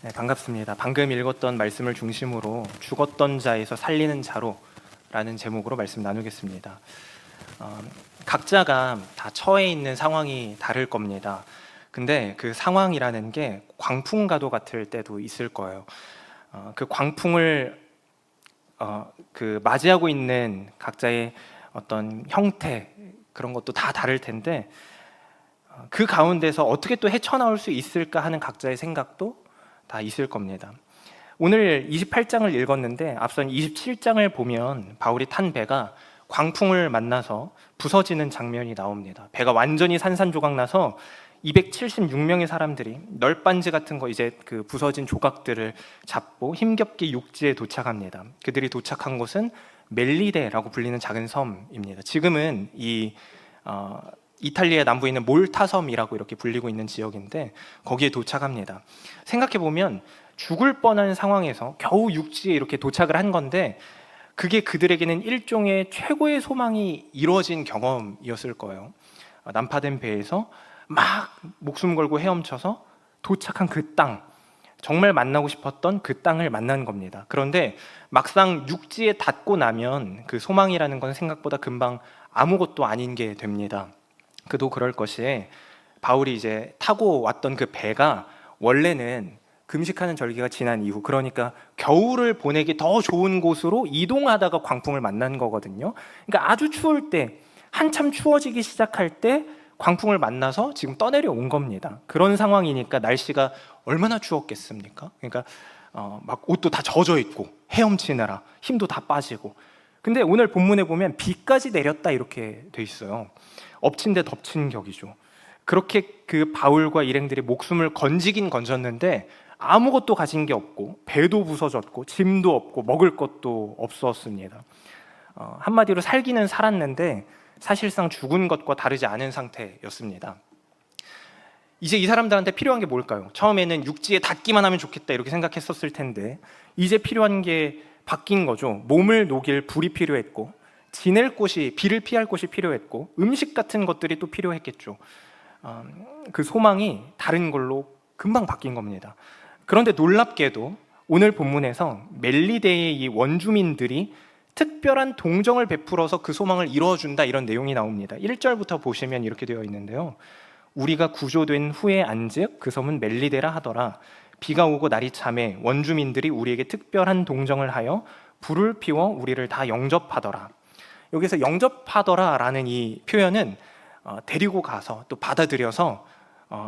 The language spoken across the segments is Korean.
네, 반갑습니다. 방금 읽었던 말씀을 중심으로 죽었던 자에서 살리는 자로라는 제목으로 말씀 나누겠습니다. 각자가 다 처해 있는 상황이 다를 겁니다. 근데 그 상황이라는 게 광풍과도 같을 때도 있을 거예요. 그 광풍을 맞이하고 있는 각자의 어떤 형태, 그런 것도 다 다를 텐데 그 가운데서 어떻게 또 헤쳐나올 수 있을까 하는 각자의 생각도 다 있을 겁니다. 오늘 28장을 읽었는데 앞선 27장을 보면 바울이 탄 배가 광풍을 만나서 부서지는 장면이 나옵니다. 배가 완전히 산산조각 나서 276명의 사람들이 널빤지 같은 거 이제 그 부서진 조각들을 잡고 힘겹게 육지에 도착합니다. 그들이 도착한 곳은 멜리데라고 불리는 작은 섬입니다. 지금은 이탈리아 남부에 있는 몰타 섬이라고 이렇게 불리고 있는 지역인데 거기에 도착합니다. 생각해보면 죽을 뻔한 상황에서 겨우 육지에 이렇게 도착을 한 건데 그게 그들에게는 일종의 최고의 소망이 이루어진 경험이었을 거예요. 난파된 배에서 막 목숨 걸고 헤엄쳐서 도착한 그 땅, 정말 만나고 싶었던 그 땅을 만난 겁니다. 그런데 막상 육지에 닿고 나면 그 소망이라는 건 생각보다 금방 아무것도 아닌 게 됩니다. 그도 그럴 것이 바울이 이제 타고 왔던 그 배가 원래는 금식하는 절기가 지난 이후, 그러니까 겨울을 보내기 더 좋은 곳으로 이동하다가 광풍을 만난 거거든요. 그러니까 아주 추울 때, 한참 추워지기 시작할 때 광풍을 만나서 지금 떠내려 온 겁니다. 그런 상황이니까 날씨가 얼마나 추웠겠습니까? 그러니까 막 옷도 다 젖어 있고 헤엄치느라 힘도 다 빠지고. 근데 오늘 본문에 보면 비까지 내렸다 이렇게 돼 있어요. 엎친 데 덮친 격이죠. 그렇게 그 바울과 일행들이 목숨을 건지긴 건졌는데 아무것도 가진 게 없고 배도 부서졌고 짐도 없고 먹을 것도 없었습니다. 한마디로 살기는 살았는데 사실상 죽은 것과 다르지 않은 상태였습니다. 이제 이 사람들한테 필요한 게 뭘까요? 처음에는 육지에 닿기만 하면 좋겠다 이렇게 생각했었을 텐데 이제 필요한 게 바뀐 거죠. 몸을 녹일 불이 필요했고 지낼 곳이, 비를 피할 곳이 필요했고 음식 같은 것들이 또 필요했겠죠. 그 소망이 다른 걸로 금방 바뀐 겁니다. 그런데 놀랍게도 오늘 본문에서 멜리데의 이 원주민들이 특별한 동정을 베풀어서 그 소망을 이루어준다 이런 내용이 나옵니다. 1절부터 보시면 이렇게 되어 있는데요. 우리가 구조된 후에 안즉 그 섬은 멜리데라 하더라. 비가 오고 날이 참해 원주민들이 우리에게 특별한 동정을 하여 불을 피워 우리를 다 영접하더라. 여기서 영접하더라라는 이 표현은 데리고 가서 또 받아들여서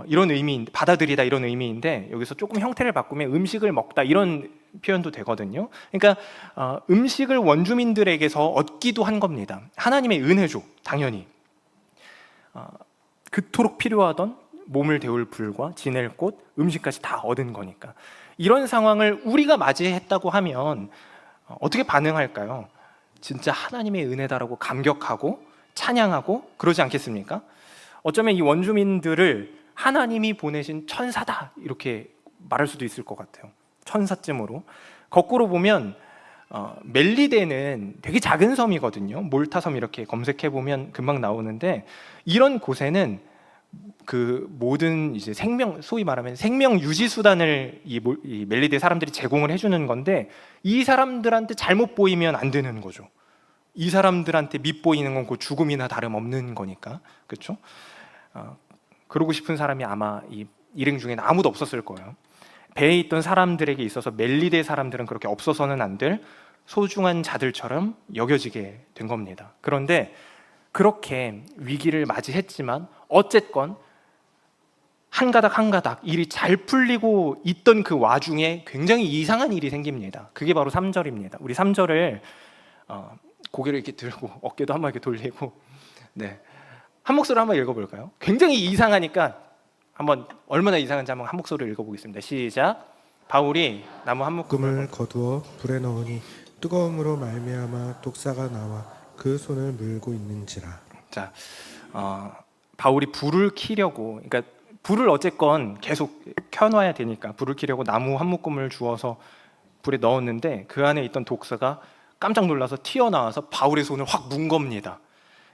이런 의미, 받아들이다 이런 의미인데 여기서 조금 형태를 바꾸면 음식을 먹다 이런 표현도 되거든요. 그러니까 음식을 원주민들에게서 얻기도 한 겁니다. 하나님의 은혜죠, 당연히. 그토록 필요하던 몸을 데울 불과 지낼 곳, 음식까지 다 얻은 거니까. 이런 상황을 우리가 맞이했다고 하면 어떻게 반응할까요? 진짜 하나님의 은혜다라고 감격하고 찬양하고 그러지 않겠습니까? 어쩌면 이 원주민들을 하나님이 보내신 천사다 이렇게 말할 수도 있을 것 같아요. 천사쯤으로. 거꾸로 보면 멜리데는 되게 작은 섬이거든요. 몰타섬 이렇게 검색해보면 금방 나오는데 이런 곳에는 그 모든 이제 소위 말하면 생명 유지 수단을 이 멜리데 사람들이 제공을 해주는 건데 이 사람들한테 잘못 보이면 안 되는 거죠. 이 사람들한테 밉보이는 건 그 죽음이나 다름없는 거니까, 그렇죠? 그러고 싶은 사람이 아마 이 일행 중에는 아무도 없었을 거예요. 배에 있던 사람들에게 있어서 멜리데 사람들은 그렇게 없어서는 안 될 소중한 자들처럼 여겨지게 된 겁니다. 그런데 그렇게 위기를 맞이했지만 어쨌건 한 가닥 한 가닥 일이 잘 풀리고 있던 그 와중에 굉장히 이상한 일이 생깁니다. 그게 바로 3절입니다. 우리 3절을 고개를 이렇게 들고 어깨도 한번 이렇게 돌리고 한 목소리로 한번 읽어볼까요? 굉장히 이상하니까 한번 얼마나 이상한지 한번 한 목소리로 읽어보겠습니다. 시작. 바울이 나무 한 묶음을 거두어 불에 넣으니 뜨거움으로 말미암아 독사가 나와 그 손을 물고 있는지라. 자, 바울이 불을 켜려고, 그러니까 불을 어쨌건 계속 켜놔야 되니까 불을 켜려고 나무 한 묶음을 주워서 불에 넣었는데 그 안에 있던 독사가 깜짝 놀라서 튀어나와서 바울의 손을 확 문 겁니다.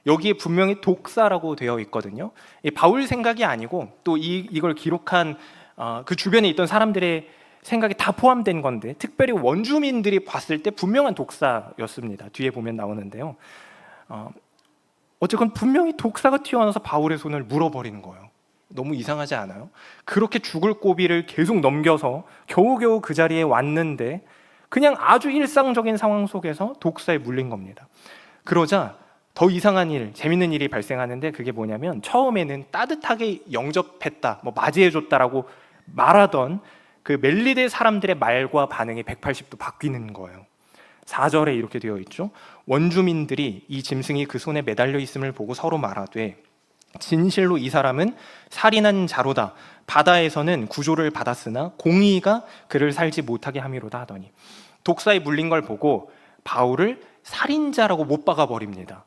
여기에 분명히 독사라고 되어 있거든요. 바울 생각이 아니고 또 이걸 기록한 그 주변에 있던 사람들의 생각이 다 포함된 건데 특별히 원주민들이 봤을 때 분명한 독사였습니다. 뒤에 보면 나오는데요. 어쨌건 분명히 독사가 튀어나와서 바울의 손을 물어버리는 거예요. 너무 이상하지 않아요? 그렇게 죽을 고비를 계속 넘겨서 겨우겨우 그 자리에 왔는데 그냥 아주 일상적인 상황 속에서 독사에 물린 겁니다. 그러자 더 이상한 일, 재밌는 일이 발생하는데 그게 뭐냐면 처음에는 따뜻하게 영접했다, 맞이해줬다라고 말하던 그 멜리데 사람들의 말과 반응이 180도 바뀌는 거예요. 4절에 이렇게 되어 있죠. 원주민들이 이 짐승이 그 손에 매달려 있음을 보고 서로 말하되 진실로 이 사람은 살인한 자로다. 바다에서는 구조를 받았으나 공의가 그를 살지 못하게 함이로다 하더니 독사에 물린 걸 보고 바울을 살인자라고 못 박아 버립니다.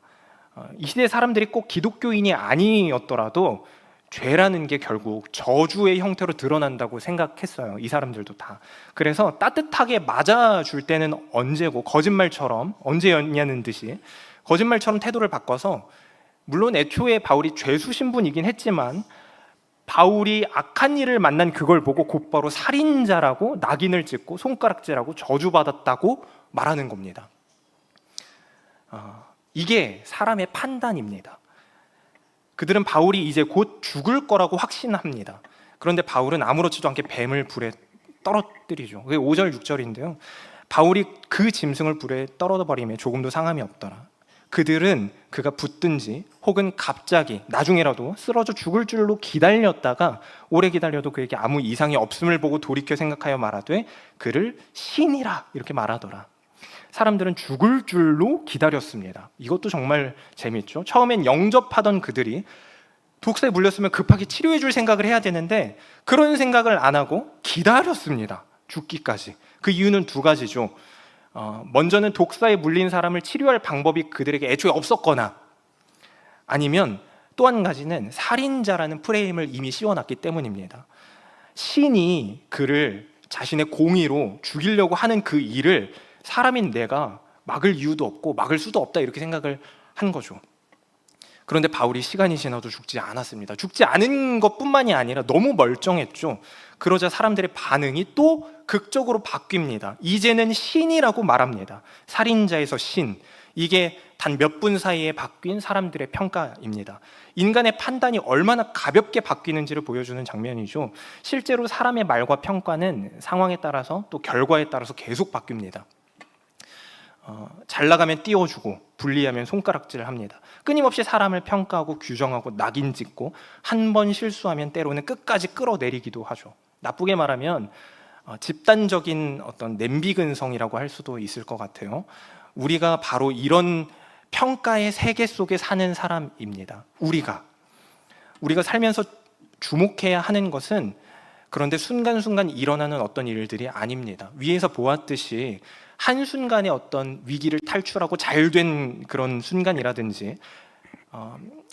이 시대 사람들이 꼭 기독교인이 아니었더라도 죄라는 게 결국 저주의 형태로 드러난다고 생각했어요. 이 사람들도 다. 그래서 따뜻하게 맞아줄 때는 언제고 거짓말처럼 언제였냐는 듯이 거짓말처럼 태도를 바꿔서 물론 애초에 바울이 죄수 신분이긴 했지만 바울이 악한 일을 만난 그걸 보고 곧바로 살인자라고 낙인을 찍고 손가락질하고 저주받았다고 말하는 겁니다. 이게 사람의 판단입니다. 그들은 바울이 이제 곧 죽을 거라고 확신합니다. 그런데 바울은 아무렇지도 않게 뱀을 불에 떨어뜨리죠. 그게 5절 6절인데요. 바울이 그 짐승을 불에 떨어버림에 조금도 상함이 없더라. 그들은 그가 붙든지 혹은 갑자기 나중에라도 쓰러져 죽을 줄로 기다렸다가 오래 기다려도 그에게 아무 이상이 없음을 보고 돌이켜 생각하여 말하되 그를 신이라 이렇게 말하더라. 사람들은 죽을 줄로 기다렸습니다. 이것도 정말 재밌죠. 처음엔 영접하던 그들이 독사에 물렸으면 급하게 치료해 줄 생각을 해야 되는데 그런 생각을 안 하고 기다렸습니다. 죽기까지. 그 이유는 두 가지죠. 먼저는 독사에 물린 사람을 치료할 방법이 그들에게 애초에 없었거나 아니면 또 한 가지는 살인자라는 프레임을 이미 씌워놨기 때문입니다. 신이 그를 자신의 공의로 죽이려고 하는 그 일을 사람인 내가 막을 이유도 없고 막을 수도 없다 이렇게 생각을 한 거죠. 그런데 바울이 시간이 지나도 죽지 않았습니다. 죽지 않은 것뿐만이 아니라 너무 멀쩡했죠. 그러자 사람들의 반응이 또 극적으로 바뀝니다. 이제는 신이라고 말합니다. 살인자에서 신. 이게 단 몇 분 사이에 바뀐 사람들의 평가입니다. 인간의 판단이 얼마나 가볍게 바뀌는지를 보여주는 장면이죠. 실제로 사람의 말과 평가는 상황에 따라서 또 결과에 따라서 계속 바뀝니다. 잘 나가면 띄워주고 불리하면 손가락질을 합니다. 끊임없이 사람을 평가하고 규정하고 낙인 찍고 한 번 실수하면 때로는 끝까지 끌어내리기도 하죠. 나쁘게 말하면 집단적인 어떤 냄비근성이라고 할 수도 있을 것 같아요. 우리가 바로 이런 평가의 세계 속에 사는 사람입니다. 우리가 살면서 주목해야 하는 것은 그런데 순간순간 일어나는 어떤 일들이 아닙니다. 위에서 보았듯이 한순간에 어떤 위기를 탈출하고 잘된 그런 순간이라든지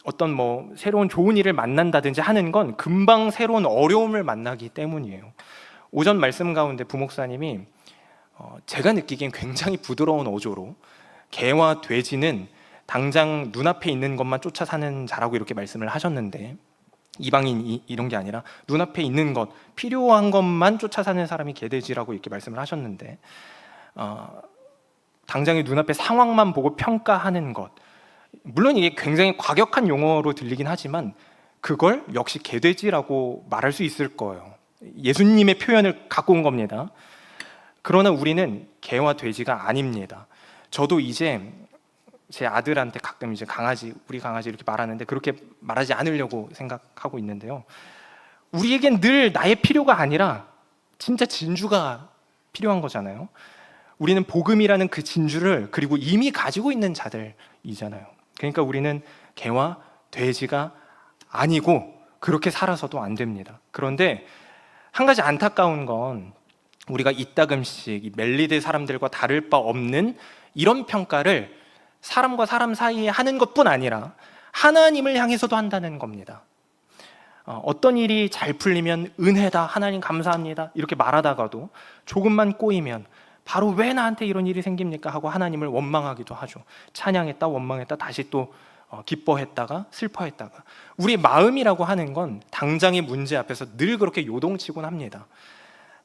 어떤 새로운 좋은 일을 만난다든지 하는 건 금방 새로운 어려움을 만나기 때문이에요. 오전 말씀 가운데 부목사님이 제가 느끼기엔 굉장히 부드러운 어조로 개와 돼지는 당장 눈앞에 있는 것만 쫓아 사는 자라고 이렇게 말씀을 하셨는데 이방인 이런 게 아니라 눈앞에 있는 것, 필요한 것만 쫓아 사는 사람이 개돼지라고 이렇게 말씀을 하셨는데 당장의 눈앞의 상황만 보고 평가하는 것, 물론 이게 굉장히 과격한 용어로 들리긴 하지만 그걸 역시 개돼지라고 말할 수 있을 거예요. 예수님의 표현을 갖고 온 겁니다. 그러나 우리는 개와 돼지가 아닙니다. 저도 이제 제 아들한테 가끔 이제 우리 강아지 이렇게 말하는데 그렇게 말하지 않으려고 생각하고 있는데요. 우리에겐 늘 나의 필요가 아니라 진짜 진주가 필요한 거잖아요. 우리는 복음이라는 그 진주를 그리고 이미 가지고 있는 자들이잖아요. 그러니까 우리는 개와 돼지가 아니고 그렇게 살아서도 안 됩니다. 그런데 한 가지 안타까운 건 우리가 이따금씩 이 멜리데 사람들과 다를 바 없는 이런 평가를 사람과 사람 사이에 하는 것뿐 아니라 하나님을 향해서도 한다는 겁니다. 어떤 일이 잘 풀리면 은혜다, 하나님 감사합니다 이렇게 말하다가도 조금만 꼬이면 바로 왜 나한테 이런 일이 생깁니까 하고 하나님을 원망하기도 하죠. 찬양했다 원망했다 다시 또 기뻐했다가 슬퍼했다가 우리 마음이라고 하는 건 당장의 문제 앞에서 늘 그렇게 요동치곤 합니다.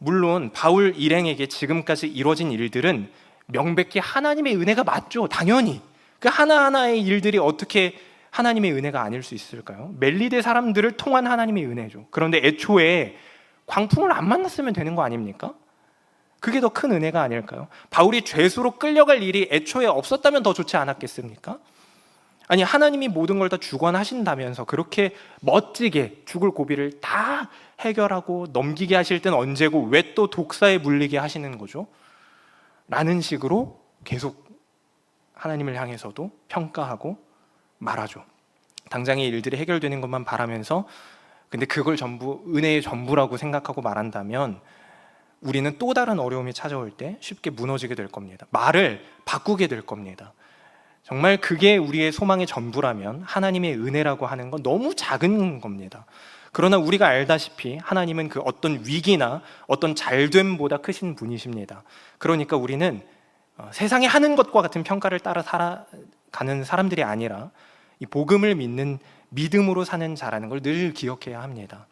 물론 바울 일행에게 지금까지 이루어진 일들은 명백히 하나님의 은혜가 맞죠. 당연히 그 하나하나의 일들이 어떻게 하나님의 은혜가 아닐 수 있을까요? 멜리데 사람들을 통한 하나님의 은혜죠. 그런데 애초에 광풍을 안 만났으면 되는 거 아닙니까? 그게 더 큰 은혜가 아닐까요? 바울이 죄수로 끌려갈 일이 애초에 없었다면 더 좋지 않았겠습니까? 아니, 하나님이 모든 걸 다 주관하신다면서 그렇게 멋지게 죽을 고비를 다 해결하고 넘기게 하실 땐 언제고 왜 또 독사에 물리게 하시는 거죠? 라는 식으로 계속 하나님을 향해서도 평가하고 말하죠. 당장의 일들이 해결되는 것만 바라면서, 근데 그걸 전부 은혜의 전부라고 생각하고 말한다면 우리는 또 다른 어려움이 찾아올 때 쉽게 무너지게 될 겁니다. 말을 바꾸게 될 겁니다. 정말 그게 우리의 소망의 전부라면 하나님의 은혜라고 하는 건 너무 작은 겁니다. 그러나 우리가 알다시피 하나님은 그 어떤 위기나 어떤 잘됨보다 크신 분이십니다. 그러니까 우리는 세상에 하는 것과 같은 평가를 따라 살아가는 사람들이 아니라 이 복음을 믿는 믿음으로 사는 자라는 걸 늘 기억해야 합니다.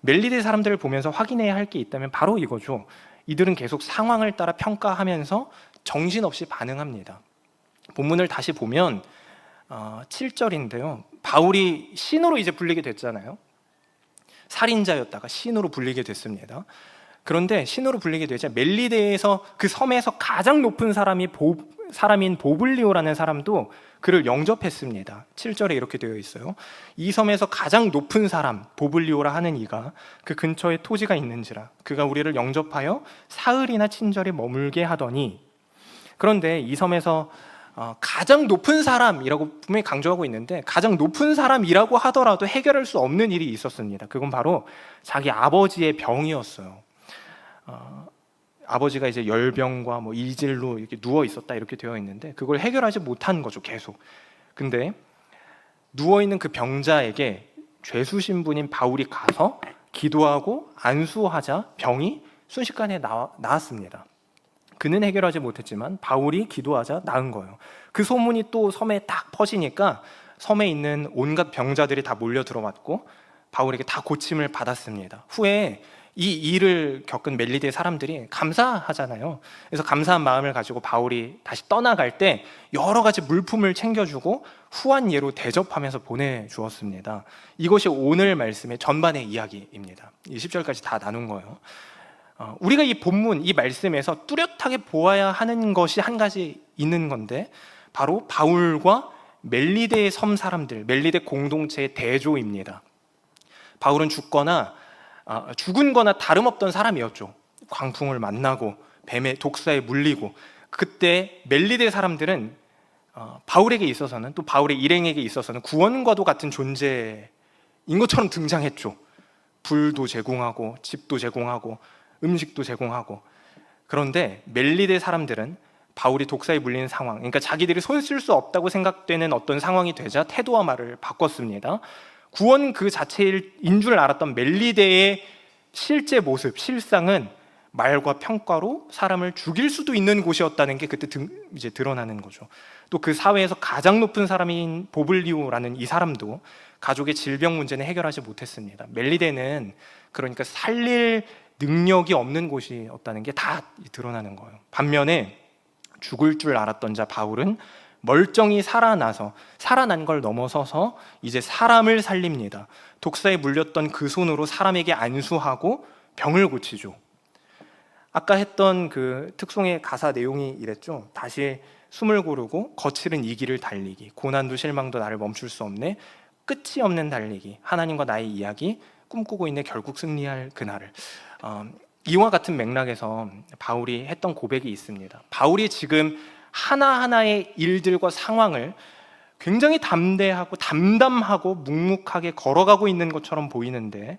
멜리데 사람들을 보면서 확인해야 할 게 있다면 바로 이거죠. 이들은 계속 상황을 따라 평가하면서 정신없이 반응합니다. 본문을 다시 보면 7절인데요. 바울이 신으로 이제 불리게 됐잖아요. 살인자였다가 신으로 불리게 됐습니다. 그런데 신으로 불리게 되자 멜리데에서 그 섬에서 가장 높은 사람인 보블리오라는 사람도 그를 영접했습니다. 7절에 이렇게 되어 있어요. 이 섬에서 가장 높은 사람 보블리오라 하는 이가 그 근처에 토지가 있는지라 그가 우리를 영접하여 사흘이나 친절히 머물게 하더니. 그런데 이 섬에서 가장 높은 사람이라고 분명히 강조하고 있는데 가장 높은 사람이라고 하더라도 해결할 수 없는 일이 있었습니다. 그건 바로 자기 아버지의 병이었어요. 아버지가 이제 열병과 뭐 이질로 이렇게 누워 있었다 이렇게 되어 있는데 그걸 해결하지 못한 거죠, 계속. 근데 누워 있는 그 병자에게 죄수 신분인 바울이 가서 기도하고 안수하자 병이 순식간에 나았습니다. 그는 해결하지 못했지만 바울이 기도하자 나은 거예요. 그 소문이 또 섬에 딱 퍼지니까 섬에 있는 온갖 병자들이 다 몰려 들어왔고 바울에게 다 고침을 받았습니다. 후에 이 일을 겪은 멜리데 사람들이 감사하잖아요. 그래서 감사한 마음을 가지고 바울이 다시 떠나갈 때 여러 가지 물품을 챙겨주고 후한 예로 대접하면서 보내주었습니다. 이것이 오늘 말씀의 전반의 이야기입니다. 20절까지 다 나눈 거예요. 우리가 이 본문, 이 말씀에서 뚜렷하게 보아야 하는 것이 한 가지 있는 건데 바로 바울과 멜리데의 섬 사람들, 멜리데 공동체의 대조입니다. 바울은 죽은 거나 다름없던 사람이었죠. 광풍을 만나고 뱀의 독사에 물리고. 그때 멜리데 사람들은 바울에게 있어서는, 또 바울의 일행에게 있어서는 구원과도 같은 존재인 것처럼 등장했죠. 불도 제공하고 집도 제공하고 음식도 제공하고. 그런데 멜리데 사람들은 바울이 독사에 물리는 상황, 그러니까 자기들이 손 쓸 수 없다고 생각되는 어떤 상황이 되자 태도와 말을 바꿨습니다. 구원 그 자체인 줄 알았던 멜리데의 실제 모습, 실상은 말과 평가로 사람을 죽일 수도 있는 곳이었다는 게 그때 이제 드러나는 거죠. 또 그 사회에서 가장 높은 사람인 보블리오라는 이 사람도 가족의 질병 문제는 해결하지 못했습니다. 멜리데는 그러니까 살릴 능력이 없는 곳이었다는 게 다 드러나는 거예요. 반면에 죽을 줄 알았던 자 바울은 멀쩡히 살아난 걸 넘어서서 이제 사람을 살립니다. 독사에 물렸던 그 손으로 사람에게 안수하고 병을 고치죠. 아까 했던 그 특송의 가사 내용이 이랬죠. 다시 숨을 고르고 거칠은 이 길을 달리기, 고난도 실망도 나를 멈출 수 없네, 끝이 없는 달리기, 하나님과 나의 이야기, 꿈꾸고 있네, 결국 승리할 그날을. 이와 같은 맥락에서 바울이 했던 고백이 있습니다. 바울이 지금 하나하나의 일들과 상황을 굉장히 담대하고 담담하고 묵묵하게 걸어가고 있는 것처럼 보이는데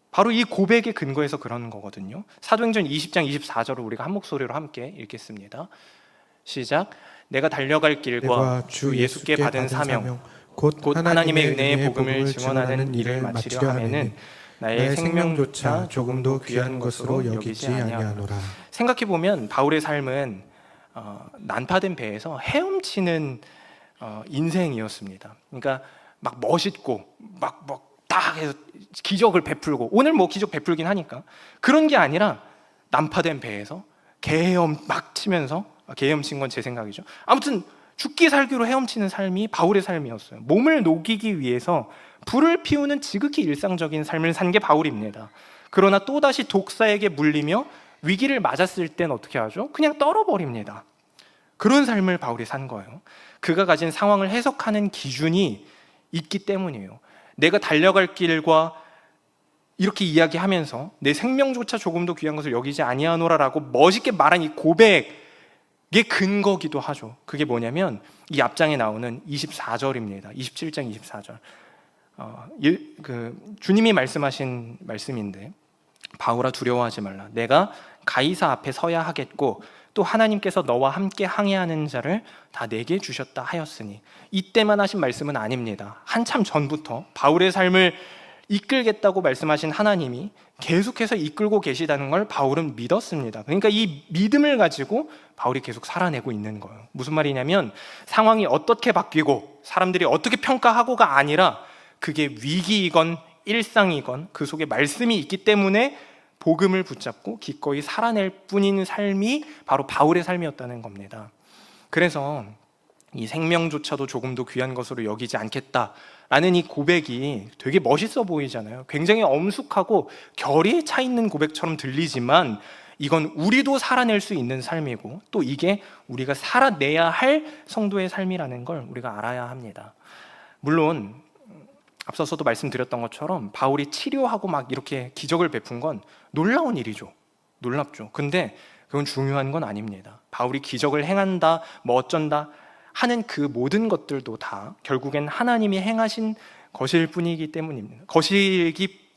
바로 이 고백의 근거에서 그런 거거든요. 사도행전 20장 24절을 우리가 한 목소리로 함께 읽겠습니다. 시작. 내가 달려갈 길과 주 예수께 받은 사명 곧 하나님의 은혜의 복음을 증언하는 일을 마치려 하면은 나의 생명조차 조금도 귀한 것으로 여기지 아니하노라. 생각해보면 바울의 삶은 난파된 배에서 헤엄치는 인생이었습니다. 그러니까 막 멋있고 막 딱 해서 기적을 베풀고, 오늘 뭐 기적 베풀긴 하니까 그런 게 아니라 난파된 배에서 개헤엄 막 치면서, 개헤엄 친 건 제 생각이죠. 아무튼 죽기 살기로 헤엄치는 삶이 바울의 삶이었어요. 몸을 녹이기 위해서 불을 피우는 지극히 일상적인 삶을 산 게 바울입니다. 그러나 또다시 독사에게 물리며 위기를 맞았을 땐 어떻게 하죠? 그냥 떨어버립니다. 그런 삶을 바울이 산 거예요. 그가 가진 상황을 해석하는 기준이 있기 때문이에요. 내가 달려갈 길과 이렇게 이야기하면서 내 생명조차 조금도 귀한 것을 여기지 아니하노라라고 멋있게 말한 이 고백의 근거기도 하죠. 그게 뭐냐면 이 앞장에 나오는 24절입니다. 27장 24절. 주님이 말씀하신 말씀인데, 바울아 두려워하지 말라. 내가 가이사 앞에 서야 하겠고 또 하나님께서 너와 함께 항해하는 자를 다 내게 주셨다 하였으니, 이때만 하신 말씀은 아닙니다. 한참 전부터 바울의 삶을 이끌겠다고 말씀하신 하나님이 계속해서 이끌고 계시다는 걸 바울은 믿었습니다. 그러니까 이 믿음을 가지고 바울이 계속 살아내고 있는 거예요. 무슨 말이냐면 상황이 어떻게 바뀌고 사람들이 어떻게 평가하고가 아니라 그게 위기이건 일상이건 그 속에 말씀이 있기 때문에 복음을 붙잡고 기꺼이 살아낼 뿐인 삶이 바로 바울의 삶이었다는 겁니다. 그래서 이 생명조차도 조금도 귀한 것으로 여기지 않겠다라는 이 고백이 되게 멋있어 보이잖아요. 굉장히 엄숙하고 결이 차 있는 고백처럼 들리지만 이건 우리도 살아낼 수 있는 삶이고, 또 이게 우리가 살아내야 할 성도의 삶이라는 걸 우리가 알아야 합니다. 물론 앞서서도 말씀드렸던 것처럼 바울이 치료하고 막 이렇게 기적을 베푼 건 놀라운 일이죠. 놀랍죠. 근데 그건 중요한 건 아닙니다. 바울이 기적을 행한다, 뭐 어쩐다 하는 그 모든 것들도 다 결국엔 하나님이 행하신 것이기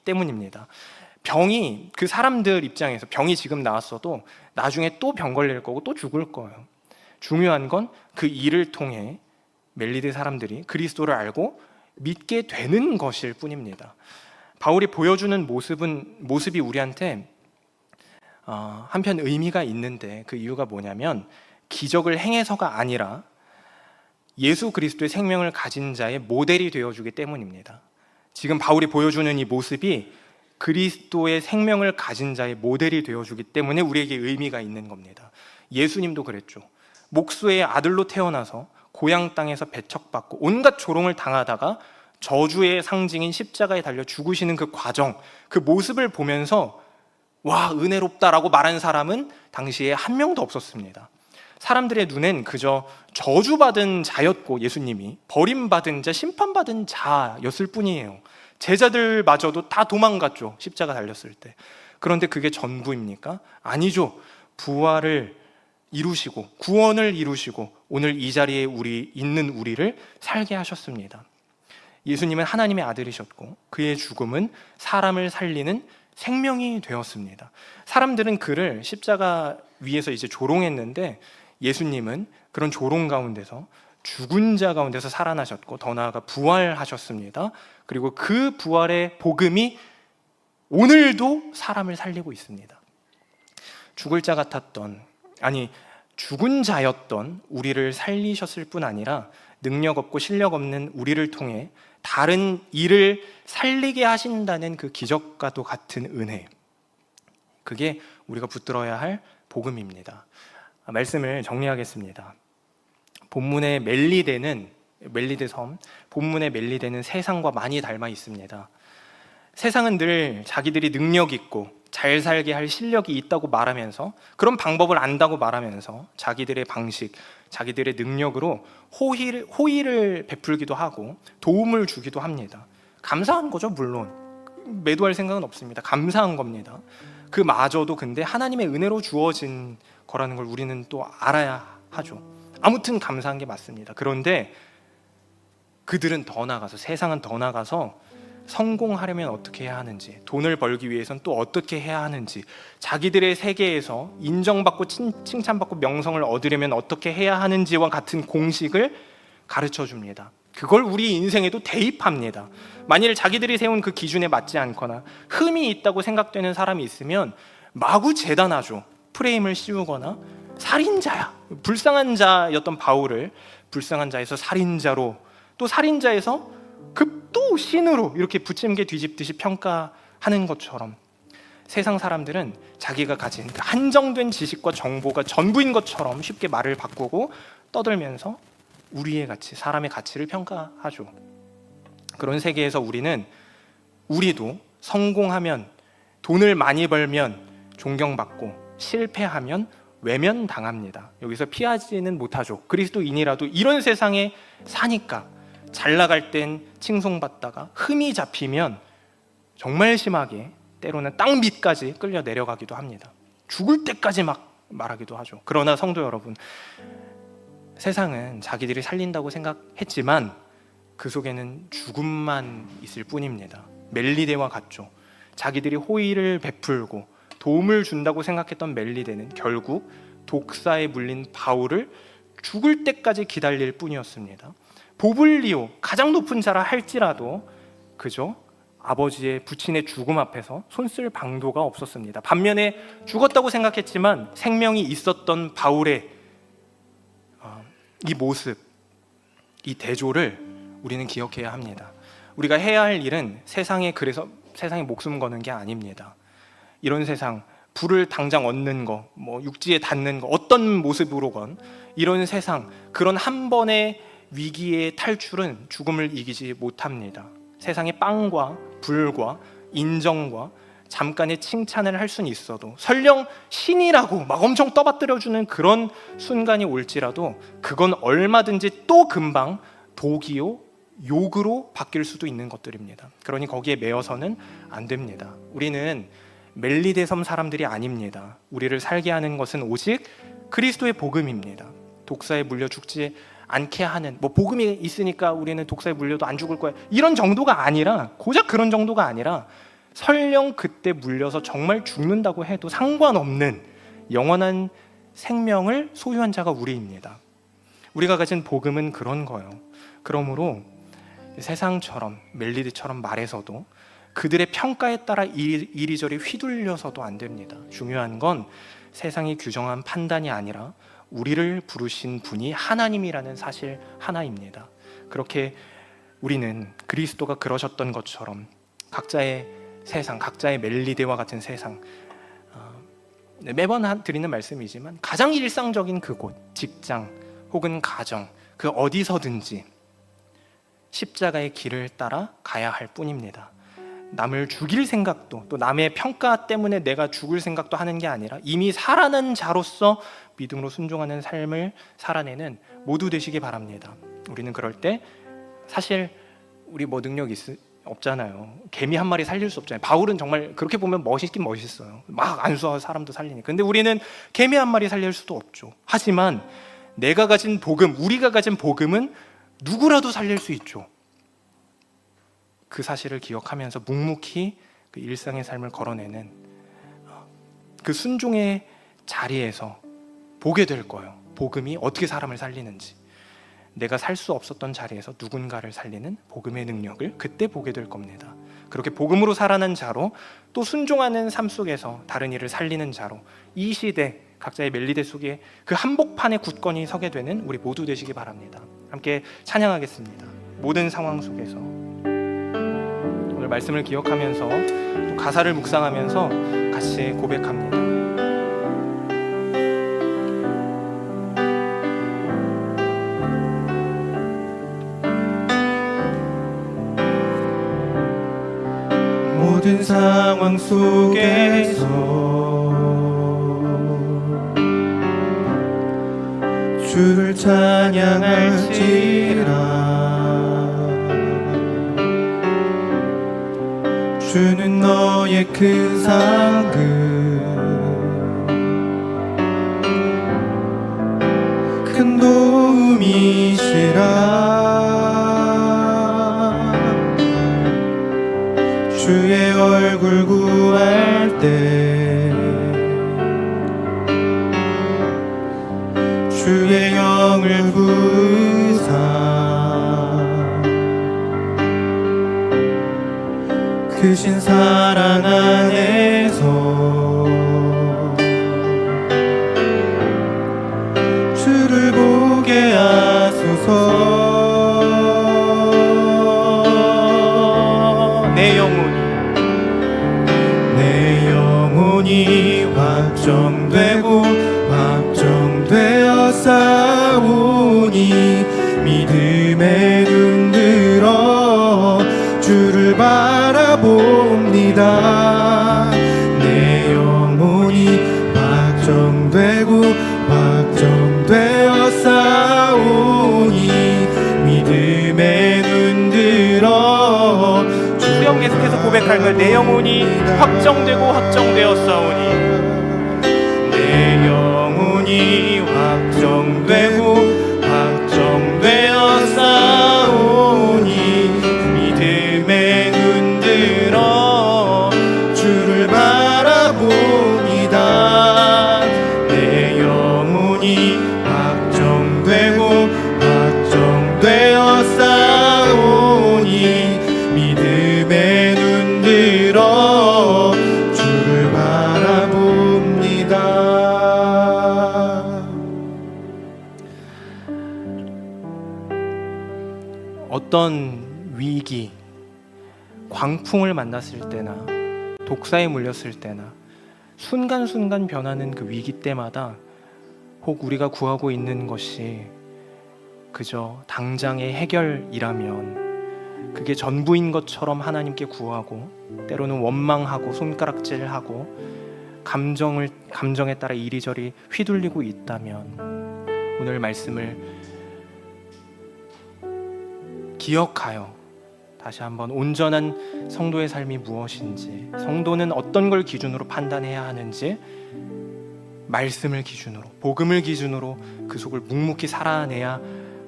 때문입니다. 병이, 그 사람들 입장에서 병이 지금 나왔어도 나중에 또 병 걸릴 거고 또 죽을 거예요. 중요한 건 그 일을 통해 멜리데 사람들이 그리스도를 알고 믿게 되는 것일 뿐입니다. 바울이 보여주는 모습이 우리한테 한편 의미가 있는데, 그 이유가 뭐냐면 기적을 행해서가 아니라 예수 그리스도의 생명을 가진 자의 모델이 되어주기 때문입니다. 지금 바울이 보여주는 이 모습이 그리스도의 생명을 가진 자의 모델이 되어주기 때문에 우리에게 의미가 있는 겁니다. 예수님도 그랬죠. 목수의 아들로 태어나서 고향 땅에서 배척받고 온갖 조롱을 당하다가 저주의 상징인 십자가에 달려 죽으시는 그 과정, 그 모습을 보면서 와, 은혜롭다라고 말한 사람은 당시에 한 명도 없었습니다. 사람들의 눈엔 그저 저주받은 자였고, 예수님이 버림받은 자, 심판받은 자였을 뿐이에요. 제자들마저도 다 도망갔죠, 십자가 달렸을 때. 그런데 그게 전부입니까? 아니죠. 부활을 이루시고 구원을 이루시고 오늘 이 자리에 있는 우리를 살게 하셨습니다. 예수님은 하나님의 아들이셨고 그의 죽음은 사람을 살리는 생명이 되었습니다. 사람들은 그를 십자가 위에서 이제 조롱했는데, 예수님은 그런 조롱 가운데서 죽은 자 가운데서 살아나셨고 더 나아가 부활하셨습니다. 그리고 그 부활의 복음이 오늘도 사람을 살리고 있습니다. 죽을 자 같았던, 아니 죽은 자였던 우리를 살리셨을 뿐 아니라 능력 없고 실력 없는 우리를 통해 다른 이를 살리게 하신다는 그 기적과도 같은 은혜, 그게 우리가 붙들어야 할 복음입니다. 말씀을 정리하겠습니다. 본문의 멜리데 섬, 본문의 멜리데는 세상과 많이 닮아 있습니다. 세상은 늘 자기들이 능력 있고 잘 살게 할 실력이 있다고 말하면서, 그런 방법을 안다고 말하면서 자기들의 방식, 자기들의 능력으로 호의를 베풀기도 하고 도움을 주기도 합니다. 감사한 거죠, 물론. 매도할 생각은 없습니다. 감사한 겁니다. 그마저도 근데 하나님의 은혜로 주어진 거라는 걸 우리는 또 알아야 하죠. 아무튼 감사한 게 맞습니다. 그런데 그들은 더 나가서, 세상은 더 나가서 성공하려면 어떻게 해야 하는지, 돈을 벌기 위해서는 또 어떻게 해야 하는지, 자기들의 세계에서 인정받고 칭찬받고 명성을 얻으려면 어떻게 해야 하는지와 같은 공식을 가르쳐 줍니다. 그걸 우리 인생에도 대입합니다. 만일 자기들이 세운 그 기준에 맞지 않거나 흠이 있다고 생각되는 사람이 있으면 마구 재단하죠. 프레임을 씌우거나 살인자야, 불쌍한 자였던 바울을 불쌍한 자에서 살인자로, 또 살인자에서 급 또 신으로 이렇게 부침개 뒤집듯이 평가하는 것처럼 세상 사람들은 자기가 가진 그 한정된 지식과 정보가 전부인 것처럼 쉽게 말을 바꾸고 떠들면서 우리의 가치, 사람의 가치를 평가하죠. 그런 세계에서 우리도 성공하면, 돈을 많이 벌면 존경받고, 실패하면 외면당합니다. 여기서 피하지는 못하죠. 그리스도인이라도 이런 세상에 사니까 잘 나갈 땐 칭송받다가 흠이 잡히면 정말 심하게 때로는 땅 밑까지 끌려 내려가기도 합니다. 죽을 때까지 막 말하기도 하죠. 그러나 성도 여러분, 세상은 자기들이 살린다고 생각했지만 그 속에는 죽음만 있을 뿐입니다. 멜리데와 같죠. 자기들이 호의를 베풀고 도움을 준다고 생각했던 멜리데는 결국 독사에 물린 바울을 죽을 때까지 기다릴 뿐이었습니다. 보블리오, 가장 높은 자라 할지라도 그저 아버지의 부친의 죽음 앞에서 손쓸 방도가 없었습니다. 반면에 죽었다고 생각했지만 생명이 있었던 바울의 이 모습, 이 대조를 우리는 기억해야 합니다. 우리가 해야 할 일은 그래서 세상에 목숨 거는 게 아닙니다. 이런 세상, 불을 당장 얻는 거, 육지에 닿는 거, 어떤 모습으로건 이런 세상, 그런 한 번의 위기의 탈출은 죽음을 이기지 못합니다. 세상의 빵과 불과 인정과 잠깐의 칭찬을 할 수는 있어도, 설령 신이라고 막 엄청 떠받들여주는 그런 순간이 올지라도 그건 얼마든지 또 금방 독이요 욕으로 바뀔 수도 있는 것들입니다. 그러니 거기에 매여서는 안 됩니다. 우리는 멜리데 섬 사람들이 아닙니다. 우리를 살게 하는 것은 오직 그리스도의 복음입니다. 독사에 물려 죽지 않게 하는, 복음이 있으니까 우리는 독사에 물려도 안 죽을 거야, 이런 정도가 아니라, 고작 그런 정도가 아니라 설령 그때 물려서 정말 죽는다고 해도 상관없는 영원한 생명을 소유한 자가 우리입니다. 우리가 가진 복음은 그런 거예요. 그러므로 세상처럼 멜리드처럼 말해서도 그들의 평가에 따라 이리저리 휘둘려서도 안 됩니다. 중요한 건 세상이 규정한 판단이 아니라 우리를 부르신 분이 하나님이라는 사실 하나입니다. 그렇게 우리는 그리스도가 그러셨던 것처럼 각자의 세상, 각자의 멜리데와 같은 세상, 매번 드리는 말씀이지만 가장 일상적인 그곳, 직장 혹은 가정, 그 어디서든지 십자가의 길을 따라 가야 할 뿐입니다. 남을 죽일 생각도, 또 남의 평가 때문에 내가 죽을 생각도 하는 게 아니라 이미 살아난 자로서 믿음으로 순종하는 삶을 살아내는 모두 되시기 바랍니다. 우리는 그럴 때 사실 우리 능력 없잖아요. 개미 한 마리 살릴 수 없잖아요. 바울은 정말 그렇게 보면 멋있긴 멋있어요. 막 안수하고 사람도 살리니까. 근데 우리는 개미 한 마리 살릴 수도 없죠. 하지만 내가 가진 복음, 우리가 가진 복음은 누구라도 살릴 수 있죠. 그 사실을 기억하면서 묵묵히 그 일상의 삶을 걸어내는 그 순종의 자리에서 보게 될 거예요. 복음이 어떻게 사람을 살리는지. 내가 살 수 없었던 자리에서 누군가를 살리는 복음의 능력을 그때 보게 될 겁니다. 그렇게 복음으로 살아난 자로, 또 순종하는 삶 속에서 다른 이를 살리는 자로, 이 시대 각자의 멜리데 속에 그 한복판에 굳건히 서게 되는 우리 모두 되시기 바랍니다. 함께 찬양하겠습니다. 모든 상황 속에서 오늘 말씀을 기억하면서 또 가사를 묵상하면서 같이 고백합니다. 모든 상황 속에서 주를 찬양할지라. 주는 너의 큰 상급, 큰 도움이시라. 주의 얼굴 구할 때 주의 영을 부으사 크신 사랑 안에서 주를 보게 하소서. 내 영혼이 확정되고 확정되었사오니 내 영혼이 확정되고 확정되었사오니 믿음에 눈들어 주를 바라봅니다. 내 영혼이 확정되고 확정되었사오니 믿음에 눈들어 주를 바라봅니다. 어떤 위기, 광풍을 만났을 때나 독사에 물렸을 때나 순간순간 변하는 그 위기 때마다 혹 우리가 구하고 있는 것이 그저 당장의 해결이라면 그게 전부인 것처럼 하나님께 구하고 때로는 원망하고 손가락질하고 감정에 따라 이리저리 휘둘리고 있다면 오늘 말씀을 기억하여 다시 한번 온전한 성도의 삶이 무엇인지, 성도는 어떤 걸 기준으로 판단해야 하는지 말씀을 기준으로, 복음을 기준으로 그 속을 묵묵히 살아내야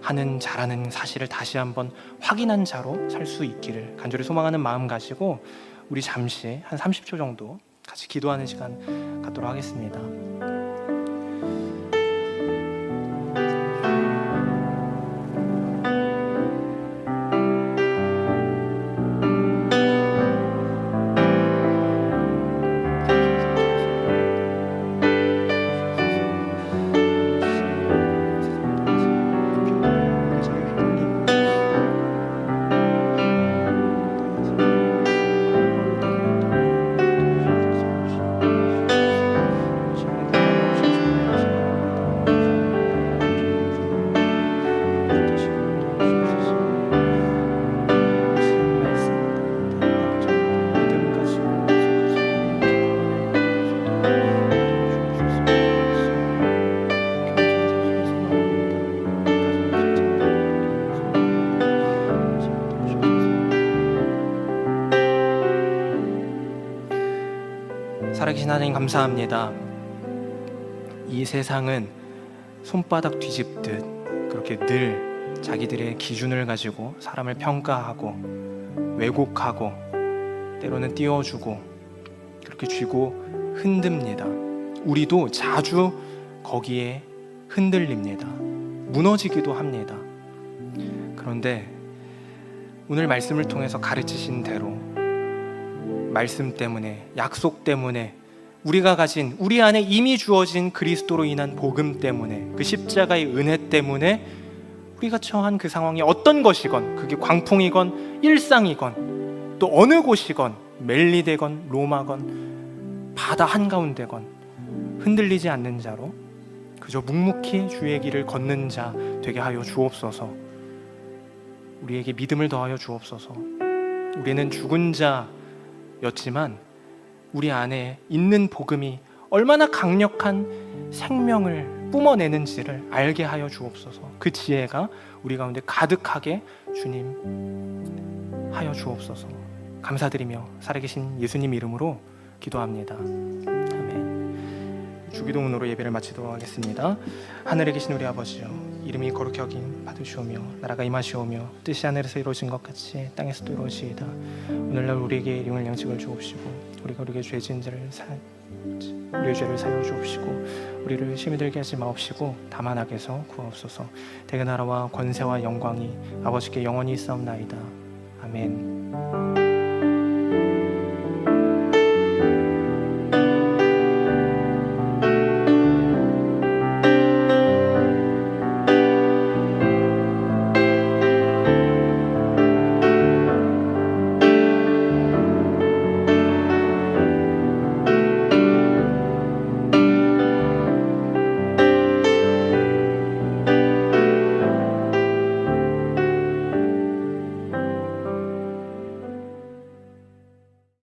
하는 자라는 사실을 다시 한번 확인한 자로 살 수 있기를 간절히 소망하는 마음 가지고 우리 잠시 한 30초 정도 같이 기도하는 시간 갖도록 하겠습니다. 살아계신 하나님 감사합니다. 이 세상은 손바닥 뒤집듯 그렇게 늘 자기들의 기준을 가지고 사람을 평가하고 왜곡하고 때로는 띄워주고 그렇게 쥐고 흔듭니다. 우리도 자주 거기에 흔들립니다. 무너지기도 합니다. 그런데 오늘 말씀을 통해서 가르치신 대로 말씀 때문에, 약속 때문에, 우리가 가진, 우리 안에 이미 주어진 그리스도로 인한 복음 때문에, 그 십자가의 은혜 때문에 우리가 처한 그 상황이 어떤 것이건, 그게 광풍이건 일상이건 또 어느 곳이건 멜리되건 로마건 바다 한가운데건 흔들리지 않는 자로 그저 묵묵히 주의 길을 걷는 자 되게 하여 주옵소서. 우리에게 믿음을 더하여 주옵소서. 우리는 죽은 자였지만 우리 안에 있는 복음이 얼마나 강력한 생명을 뿜어내는지를 알게 하여 주옵소서. 그 지혜가 우리 가운데 가득하게 주님 하여 주옵소서. 감사드리며 살아계신 예수님 이름으로 기도합니다. 아멘. 주기도문으로 예배를 마치도록 하겠습니다. 하늘에 계신 우리 아버지여, 이름이 거룩히 여김 받으시오며 나라가 임하시오며 뜻이 하늘에서 이루어진 것 같이 땅에서도 이루어지이다. 오늘날 우리에게 일용할 양식을 주옵시고 우리가 우리에게 죄 지은 자를 우리의 죄를 사여 주옵시고 우리를 시험에 들게 하지 마옵시고 다만 악에서 구하옵소서. 대개 나라와 권세와 영광이 아버지께 영원히 있사옵나이다. 아멘.